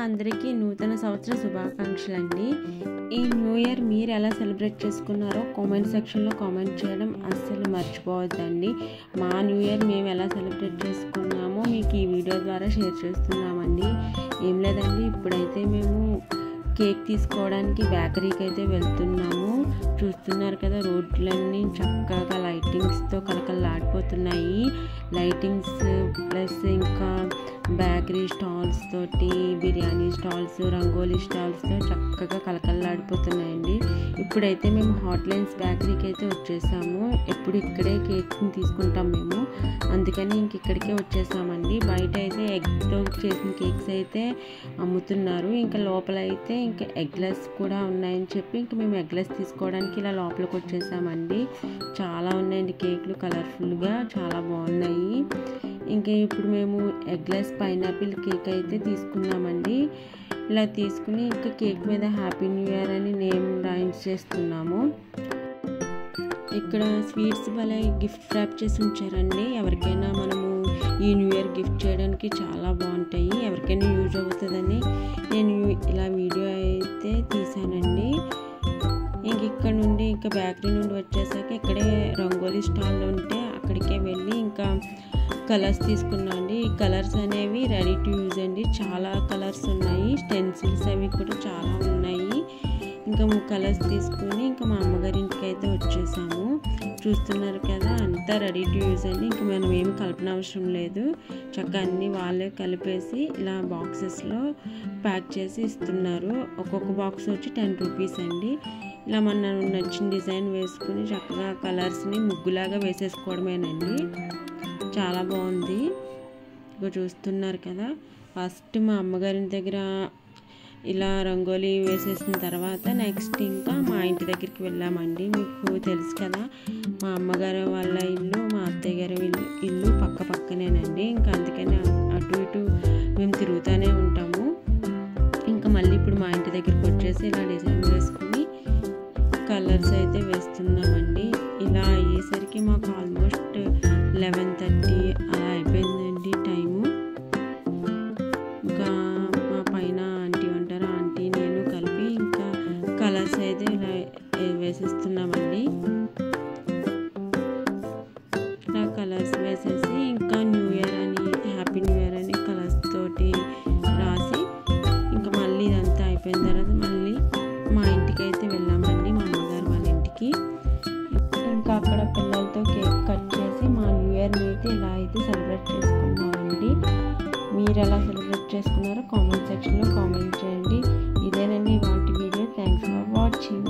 అందరికీ నూతన సంవత్సర శుభాకాంక్షలు అండి. ఈ న్యూ ఇయర్ మీరు ఎలా సెలబ్రేట్ చేసుకున్నారో కామెంట్ సెక్షన్లో కామెంట్ చేయడం అస్సలు మర్చిపోవద్దండి. మా న్యూ ఇయర్ మేము ఎలా సెలబ్రేట్ చేసుకున్నామో మీకు ఈ వీడియో ద్వారా షేర్ చేస్తున్నామండి. ఏం లేదండి, ఇప్పుడైతే మేము కేక్ తీసుకోవడానికి బేకరీకి అయితే వెళ్తున్నాము. చూస్తున్నారు కదా, రోడ్లన్నీ చక్కగా లైటింగ్స్తో కలకలలాడిపోతున్నాయి. లైటింగ్స్ ప్లస్ ఇంకా బేకరీ స్టాల్స్ తోటి, బిర్యానీ స్టాల్స్, రంగోలీ స్టాల్స్తో చక్కగా కలకలలాడిపోతున్నాయండి. ఇప్పుడైతే మేము హాట్ లైన్స్ బేకరీకి అయితే వచ్చేసాము. ఎప్పుడు ఇక్కడే కేక్ని తీసుకుంటాం మేము, అందుకని ఇంక ఇక్కడికే వచ్చేసామండి. బయట అయితే ఎగ్తో చేసిన కేక్స్ అయితే అమ్ముతున్నారు. ఇంకా లోపల అయితే ఇంకా ఎగ్లెస్ కూడా ఉన్నాయని చెప్పి ఇంకా మేము ఎగ్లెస్ తీసుకోవడానికి ఇలా లోపలికి వచ్చేసామండి. చాలా ఉన్నాయండి కేక్లు, కలర్ఫుల్గా చాలా బాగున్నాయి. ఇంకా ఇప్పుడు మేము ఎగ్లెస్ పైనాపిల్ కేక్ అయితే తీసుకున్నామండి. ఇలా తీసుకుని ఇంకా కేక్ మీద హ్యాపీ న్యూ ఇయర్ అని నేమ్ రాయింగ్ చేస్తున్నాము. ఇక్కడ స్వీట్స్ భలే గిఫ్ట్ ర్యాప్ చేసి ఉంచారండి. ఎవరికైనా మనము ఈ న్యూ ఇయర్ గిఫ్ట్ చేయడానికి చాలా బాగుంటాయి, ఎవరికైనా యూజ్ అవుతుందని నేను ఇలా వీడియో అయితే తీసానండి. ఇంక ఇక్కడ నుండి ఇంకా బేకరీ నుండి వచ్చేసాక ఇక్కడే రంగోలీ స్టాల్ ఉంటే అక్కడికే వెళ్ళి ఇంకా కలర్స్ తీసుకున్నాం అండి. ఈ కలర్స్ అనేవి రెడీ టు యూజ్ అండి. చాలా కలర్స్ ఉన్నాయి, స్టెన్సిల్స్ అవి కూడా చాలా ఉన్నాయి. ఇంకా కలర్స్ తీసుకుని ఇంకా మా అమ్మగారి ఇంటికి అయితే వచ్చేసాము. చూస్తున్నారు కదా, అంతా రెడీ టు యూజ్ అండి. ఇంకా మనం ఏమి కలపన అవసరం లేదు, చక్కగా అన్నీ వాళ్ళే కలిపేసి ఇలా బాక్సెస్లో ప్యాక్ చేసి ఇస్తున్నారు. ఒక్కొక్క బాక్స్ వచ్చి 10 రూపీస్ అండి. ఇలా మన నచ్చిన డిజైన్ వేసుకుని చక్కగా కలర్స్ని ముగ్గులాగా వేసేసుకోవడమేనండి. చాలా బాగుంది. ఇక చూస్తున్నారు కదా, ఫస్ట్ మా అమ్మగారి దగ్గర ఇలా రంగోలీ వేసేసిన తర్వాత నెక్స్ట్ ఇంకా మా ఇంటి దగ్గరికి వెళ్ళామండి. మీకు తెలుసు కదా, మా అమ్మగారు వాళ్ళ ఇల్లు, మా అత్తయ్య గారి ఇల్లు పక్క పక్కనేనండి. ఇంకా అందుకని అటు ఇటు మేము తిరుగుతూనే ఉంటాము. ఇంకా మళ్ళీ ఇప్పుడు మా ఇంటి దగ్గరికి వచ్చేసి ఇలా డిజైన్ వేసుకుని కలర్స్ అయితే వేస్తున్నామండి. ఇలా అయ్యేసరికి మాకు ఆల్మోస్ట్ 11:30 అలా అయిపోయిందండి టైము. ఇంకా మా పైన ఆంటీ ఉంటారు, ఆంటీ నేను కలిపి ఇంకా కలర్స్ అయితే ఇలా వేసేస్తున్నామండి. ఇలా కలర్స్ వేసేసి ఇంకా న్యూ ఇయర్ అని, హ్యాపీ న్యూ ఇయర్ అని కలర్స్ తోటి రాసి ఇంకా మళ్ళీ ఇదంతా అయిపోయిన తర్వాత మళ్ళీ మా ఇంటికి అయితే వెళ్ళామండి, మా అమ్మగారు వాళ్ళ ఇంటికి. ఇంకా అక్కడ పిల్లలతో కేక్ కట్ చేసి మా న్యూ ఇయర్ని అయితే ఇలా అయితే సెలబ్రేట్ చేసుకున్నామండి. మీరు ఎలా సెలబ్రేట్ చేసుకున్నారో కామెంట్ సెక్షన్లో కామెంట్ చేయండి. ఇదేనండి ఇవాల్టి వీడియో. Thanks for watching.